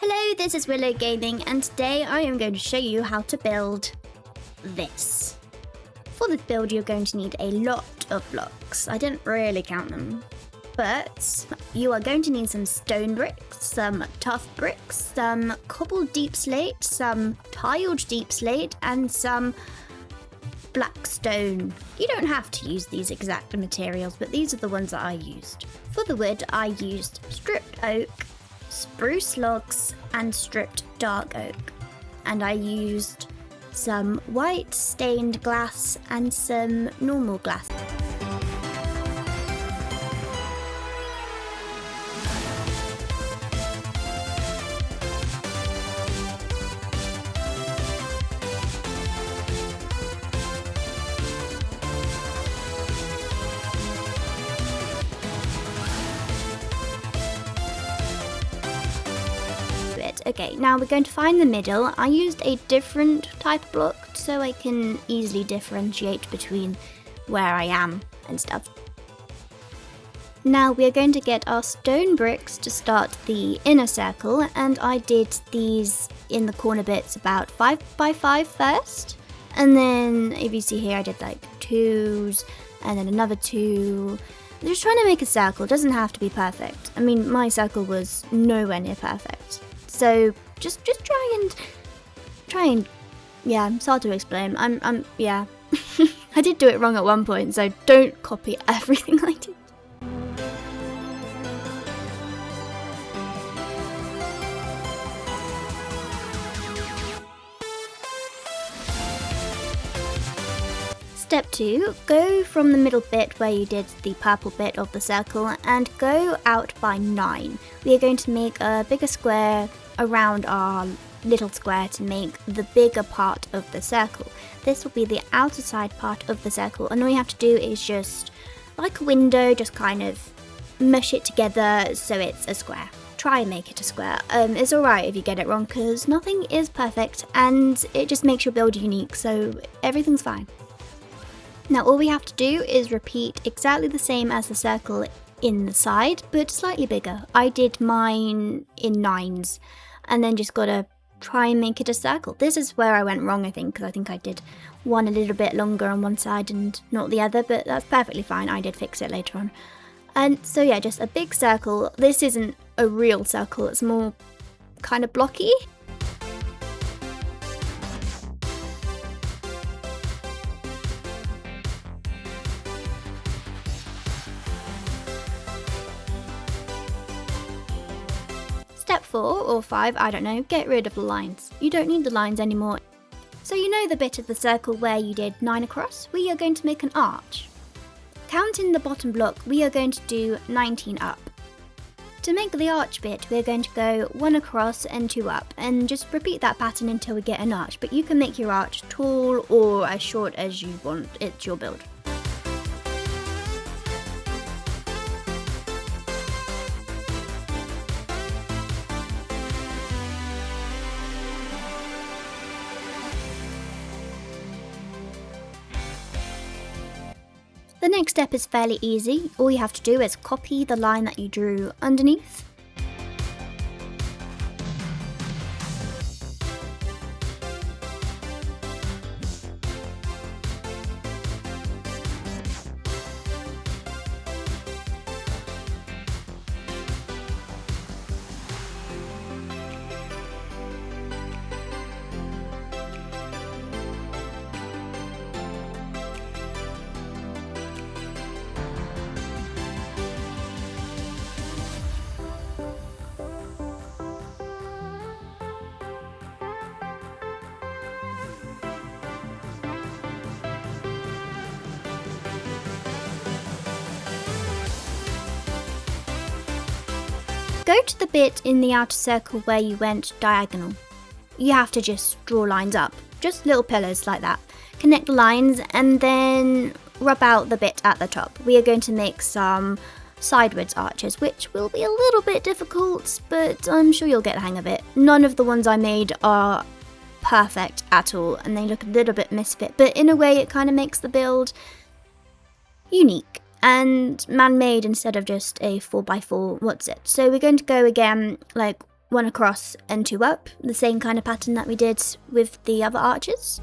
Hello, this is Willow Gaming, and today I am going to show you how to build this. For this build, you're going to need a lot of blocks. I didn't really count them, but you are going to need some stone bricks, some tuff bricks, some cobbled deepslate, some tiled deepslate, and some Blackstone. You don't have to use these exact materials, but these are the ones that I used. For the wood, I used stripped oak, spruce logs, and stripped dark oak. And I used some white stained glass and some normal glass. Okay, now we're going to find the middle. I used a different type of block so I can easily differentiate between where I am and stuff. Now we're going to get our stone bricks to start the inner circle, and I did these in the corner bits about 5 by 5 first. And then if you see here, I did like 2s and then another 2. I'm just trying to make a circle. It doesn't have to be perfect. I mean, my circle was nowhere near perfect. So just try and yeah, it's hard to explain. Yeah. I did do it wrong at one point, so don't copy everything I did. Step 2, go from the middle bit where you did the purple bit of the circle and go out by 9. We are going to make a bigger square around our little square to make the bigger part of the circle. This will be the outer side part of the circle, and all you have to do is just, like a window, just kind of mush it together so it's a square. Try and make it a square. It's alright if you get it wrong because nothing is perfect and it just makes your build unique, so everything's fine. Now all we have to do is repeat exactly the same as the circle in the side, but slightly bigger. I did mine in 9s and then just gotta try and make it a circle. This is where I went wrong, I think, because I think I did one a little bit longer on one side and not the other, but that's perfectly fine. I did fix it later on. And so yeah, just a big circle. This isn't a real circle, it's more kind of blocky. Step 4 or 5, I don't know, get rid of the lines. You don't need the lines anymore. So you know the bit of the circle where you did 9 across? We are going to make an arch. Counting the bottom block, we are going to do 19 up. To make the arch bit, we're going to go 1 across and 2 up, and just repeat that pattern until we get an arch. But you can make your arch tall or as short as you want, it's your build. The next step is fairly easy. All you have to do is copy the line that you drew underneath. Go to the bit in the outer circle where you went diagonal. You have to just draw lines up, just little pillars like that. Connect the lines and then rub out the bit at the top. We are going to make some sideways arches, which will be a little bit difficult, but I'm sure you'll get the hang of it. None of the ones I made are perfect at all, and they look a little bit misfit, but in a way it kind of makes the build unique and man-made instead of just a 4x4 what's it. So we're going to go again like one across and two up, the same kind of pattern that we did with the other arches.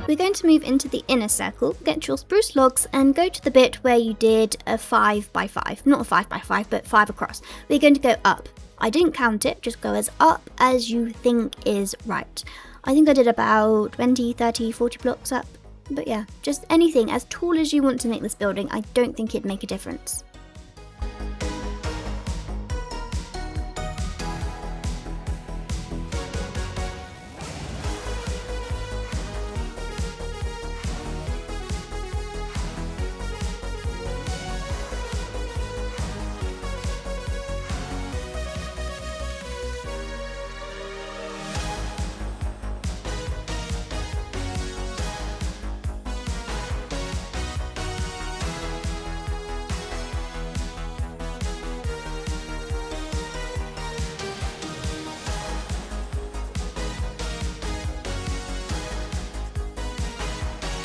We're going to move into the inner circle, get your spruce logs and go to the bit where you did a 5 by 5, not a 5 by 5, but 5 across. We're going to go up. I didn't count it, just go as up as you think is right. I think I did about 20, 30, 40 blocks up, but yeah, just anything as tall as you want to make this building. I don't think it'd make a difference.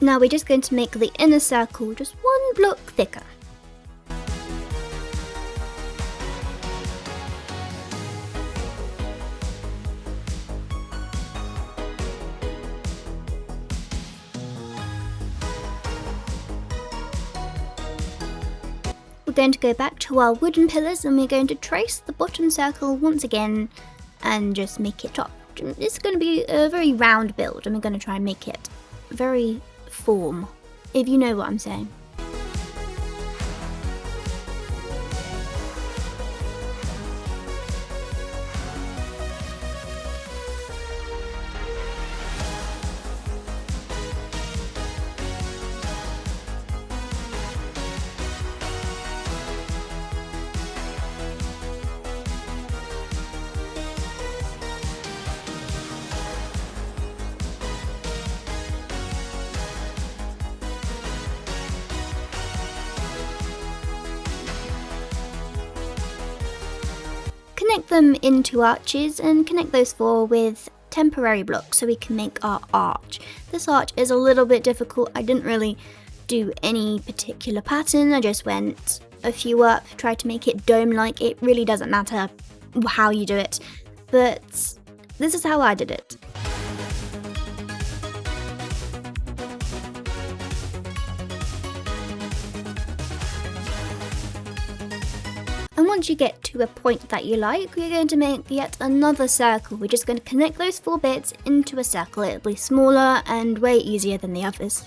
Now we're just going to make the inner circle just one block thicker. We're going to go back to our wooden pillars and we're going to trace the bottom circle once again and just make it top. It's going to be a very round build and we're going to try and make it very form, if you know what I'm saying. Connect them into arches and connect those four with temporary blocks so we can make our arch. This arch is a little bit difficult. I didn't really do any particular pattern. I just went a few up, tried to make it dome-like. It really doesn't matter how you do it, but this is how I did it. And once you get to a point that you like, we're going to make yet another circle. We're just going to connect those four bits into a circle. It'll be smaller and way easier than the others.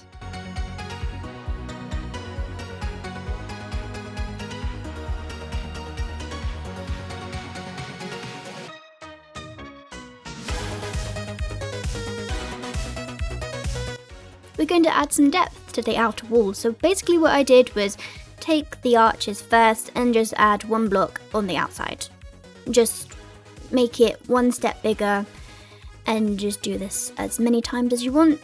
We're going to add some depth to the outer wall. So basically what I did was take the arches first and just add one block on the outside. Just make it one step bigger and just do this as many times as you want.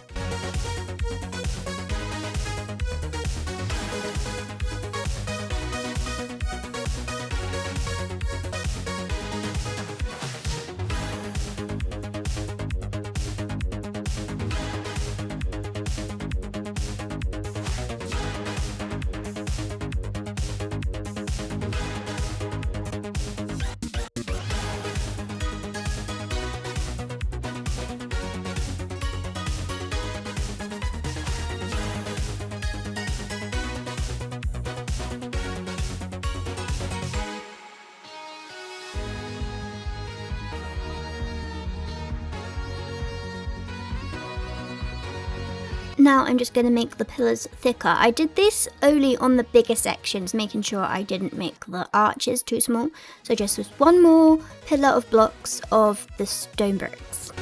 Now I'm just going to make the pillars thicker. I did this only on the bigger sections, making sure I didn't make the arches too small. So just with one more pillar of blocks of the stone bricks.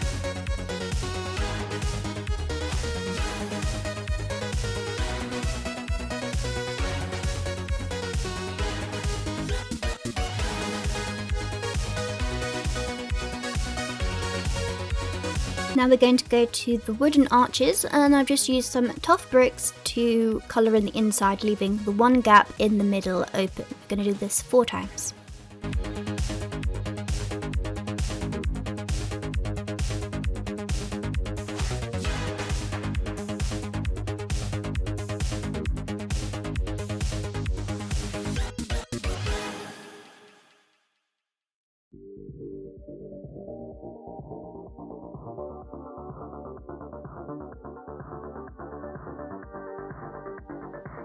Now we're going to go to the wooden arches, and I've just used some Tuff Bricks to colour in the inside, leaving the one gap in the middle open. I'm going to do this 4 times.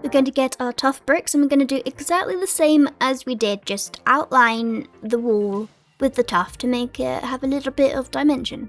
We're going to get our Tuff Bricks and we're going to do exactly the same as we did, just outline the wall with the tuff to make it have a little bit of dimension.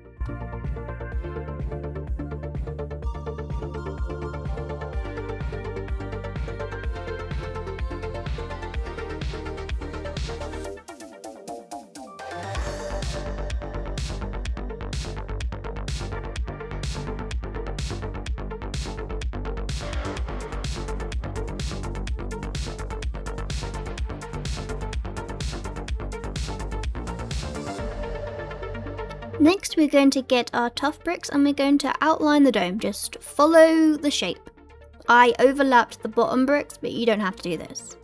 Next we're going to get our Tuff Bricks and we're going to outline the dome, just follow the shape. I overlapped the bottom bricks, but you don't have to do this.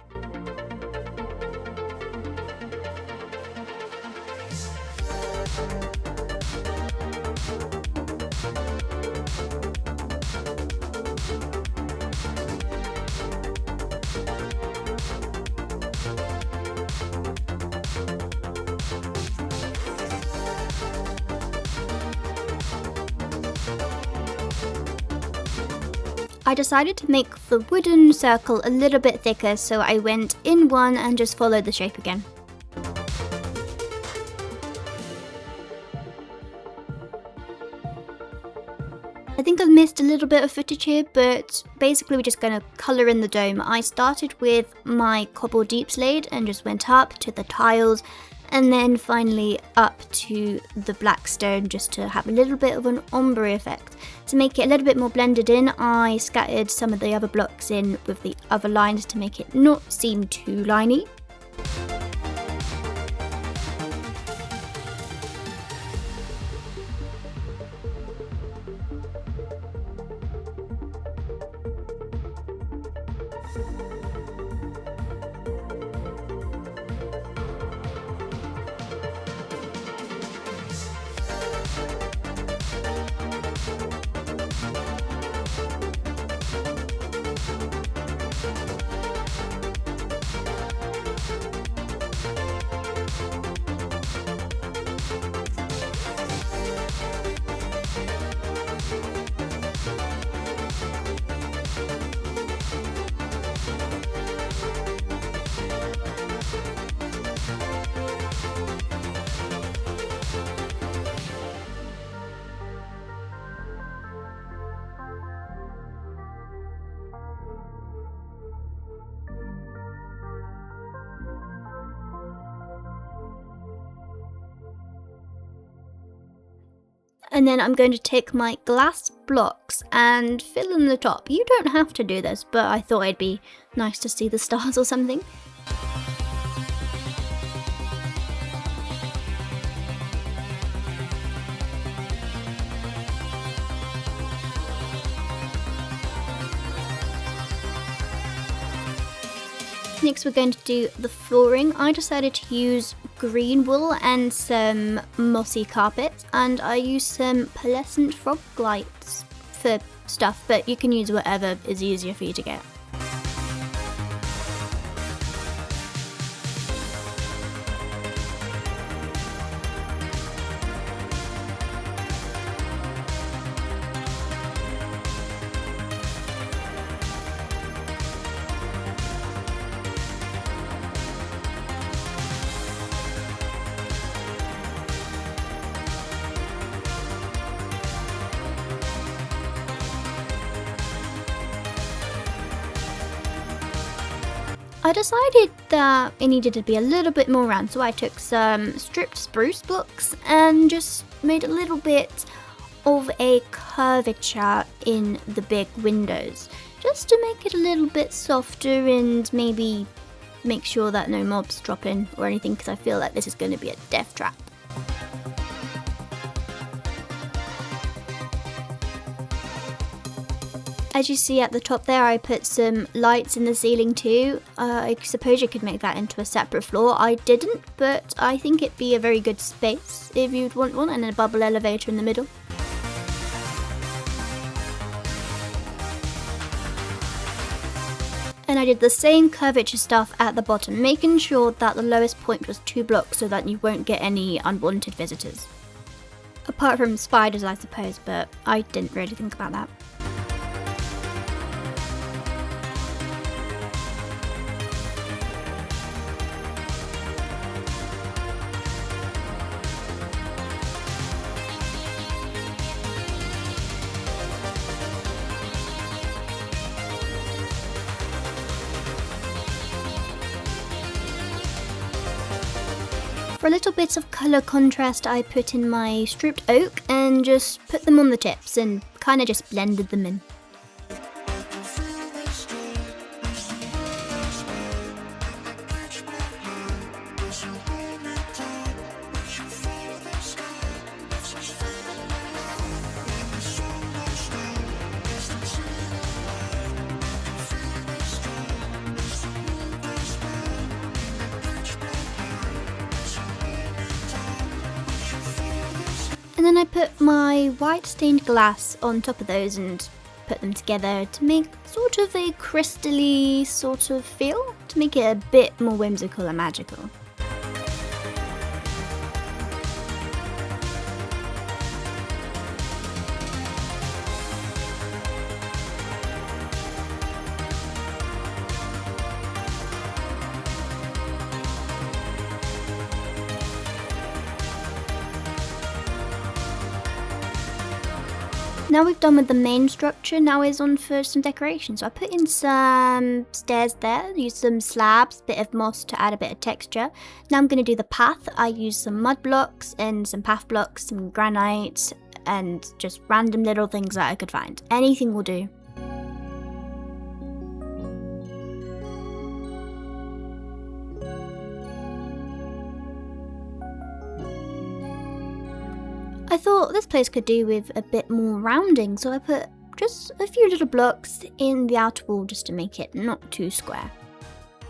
I decided to make the wooden circle a little bit thicker, so I went in one and just followed the shape again. I think I've missed a little bit of footage here, but basically we're just going to colour in the dome. I started with my Cobbled Deepslate and just went up to the tiles and then finally up to the Blackstone just to have a little bit of an ombre effect. To make it a little bit more blended in, I scattered some of the other blocks in with the other lines to make it not seem too liney. And then I'm going to take my glass blocks and fill in the top. You don't have to do this, but I thought it'd be nice to see the stars or something. Next we're going to do the flooring. I decided to use green wool and some mossy carpet, and I used some pearlescent frog lights for stuff, but you can use whatever is easier for you to get. I decided that it needed to be a little bit more round, so I took some stripped spruce blocks and just made a little bit of a curvature in the big windows, just to make it a little bit softer and maybe make sure that no mobs drop in or anything, because I feel like this is going to be a death trap. As you see at the top there, I put some lights in the ceiling too. I suppose you could make that into a separate floor. I didn't, but I think it'd be a very good space if you'd want one, and a bubble elevator in the middle. And I did the same curvature stuff at the bottom, making sure that the lowest point was 2 blocks so that you won't get any unwanted visitors. Apart from spiders, I suppose, but I didn't really think about that. For a little bit of colour contrast, I put in my stripped oak and just put them on the tips and kind of just blended them in. And then I put my white stained glass on top of those and put them together to make sort of a crystally sort of feel, to make it a bit more whimsical and magical. Now we've done with the main structure, now is on for some decoration. So I put in some stairs there, used some slabs, bit of moss to add a bit of texture. Now I'm going to do the path. I used some mud blocks and some path blocks, some granite, and just random little things that I could find. Anything will do. I thought this place could do with a bit more rounding, so I put just a few little blocks in the outer wall just to make it not too square.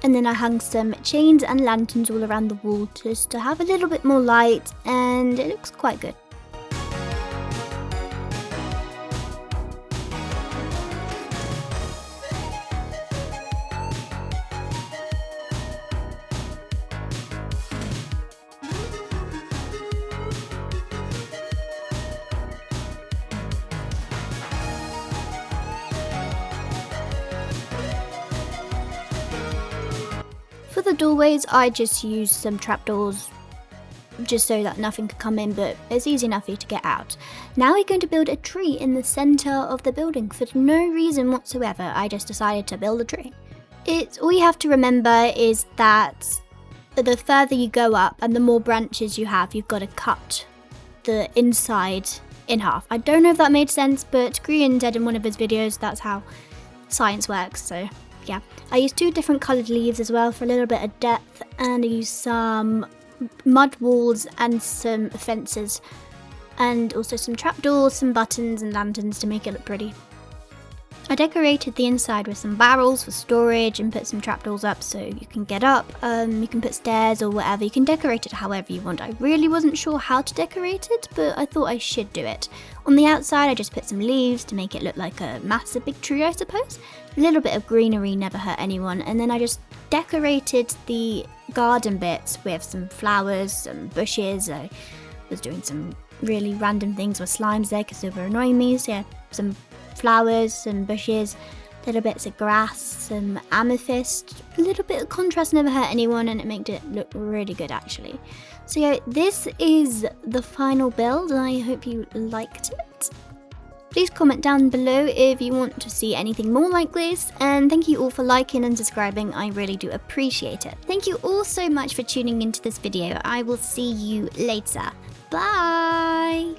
And then I hung some chains and lanterns all around the wall just to have a little bit more light, and it looks quite good. For the doorways, I just used some trapdoors just so that nothing could come in, but it's easy enough for you to get out. Now we're going to build a tree in the centre of the building. For no reason whatsoever, I just decided to build a tree. All you have to remember is that the further you go up and the more branches you have, you've got to cut the inside in half. I don't know if that made sense, but Grian said in one of his videos that's how science works, so yeah. I used 2 different coloured leaves as well for a little bit of depth, and I used some mud walls and some fences, and also some trapdoors, some buttons and lanterns to make it look pretty. I decorated the inside with some barrels for storage and put some trapdoors up so you can get up. You can put stairs or whatever. You can decorate it however you want. I really wasn't sure how to decorate it, but I thought I should do it. On the outside, I just put some leaves to make it look like a massive big tree, I suppose. A little bit of greenery never hurt anyone. And then I just decorated the garden bits with some flowers, some bushes. I was doing some really random things with slimes there because they were annoying me. So yeah, some flowers, some bushes, little bits of grass, some amethyst. A little bit of contrast never hurt anyone, and it made it look really good actually. So yeah, this is the final build, and I hope you liked it. Please comment down below if you want to see anything more like this, and thank you all for liking and subscribing. I really do appreciate it. Thank you all so much for tuning into this video. I will see you later. Bye!